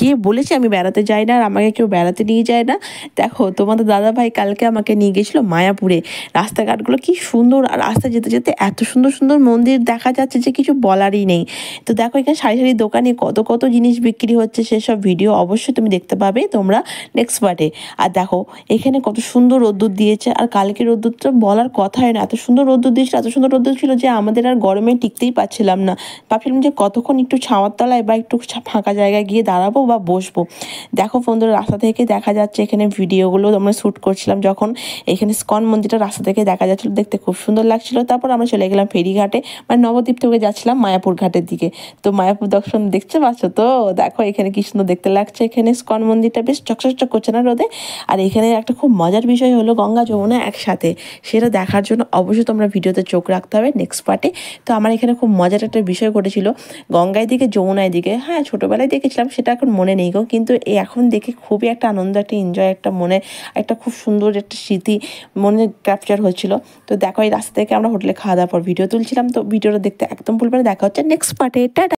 কে বলেছে আমি বেড়াতে যাই না আর আমাকে কেউ বেড়াতে নিয়ে যায় না। দেখো তোমাদের দাদাভাই কালকে আমাকে নিয়ে গেছিলো মায়াপুরে। রাস্তাঘাটগুলো কি সুন্দর, আর রাস্তায় যেতে যেতে এত সুন্দর সুন্দর মন্দির দেখা যাচ্ছে যে কিছু বলারই নেই। তো দেখো এখানে সারি সারি দোকানে কত কত জিনিস বিক্রি হচ্ছে, সেসব ভিডিও অবশ্যই তুমি দেখতে পাবে তোমরা নেক্সট পার্টে। আর দেখো এখানে কত সুন্দর রোদ্দুর দিয়েছে, আর কালকে রোদ্দুরটা বলার কথাই না, এত সুন্দর রোদ্দুর দিয়েছিল, এত সুন্দর রোদ্দুর ছিল যে আমাদের আর গরমে টিকতেই পারছিলাম না। ভাবছিলাম যে কতক্ষণ একটু ছাওয়ার তলায় বা একটু ফাঁকা জায়গায় গিয়ে দাঁড়াবো বা বসবো। দেখো বন্ধুরা রাস্তা থেকে দেখা যাচ্ছে এখানে ভিডিওগুলো আমরা শ্যুট করছিলাম যখন এখানে ইসকন মন্দিরটা রাস্তা থেকে দেখা যাচ্ছিলো, দেখতে খুব সুন্দর লাগছিল। তারপর আমরা চলে গেলাম ফেরিঘাটে, মানে নবদ্বীপ থেকে যাচ্ছিলাম মায়াপুর ঘাটের দিকে। তো মায়াপুর দর্শন দেখতে পাচ্ছ তো, দেখো এখানে কি সুন্দর দেখতে লাগছে। এখানে ইসকন মন্দিরটা বেশ চকচক করছে না রোদে। আর এখানে একটা খুব মজার বিষয় হলো গঙ্গা যমুনা একসাথে, সেটা দেখার জন্য অবশ্যই তোমরা ভিডিওতে চোখ রাখতে হবে নেক্সট পার্টে। তো আমার এখানে খুব মজার একটা বিষয় ঘটেছিল, গঙ্গায় দিকে যমুনায় দিকে, হ্যাঁ ছোটোবেলায় দেখেছিলাম সেটা এখন মনে নেই গো, কিন্তু এখন দেখে খুবই একটা আনন্দ, একটা এনজয়, একটা মনে একটা খুব সুন্দর একটা স্মৃতি মনে ক্যাপচার হচ্ছিল। তো দেখো এই রাস্তা থেকে আমরা হোটেলে খাওয়া দাওয়ার পর ভিডিও তুলছিলাম। তো ভিডিওটা দেখতে একদম ভুলবে না, দেখা হচ্ছে নেক্সট পার্টে। টাটা।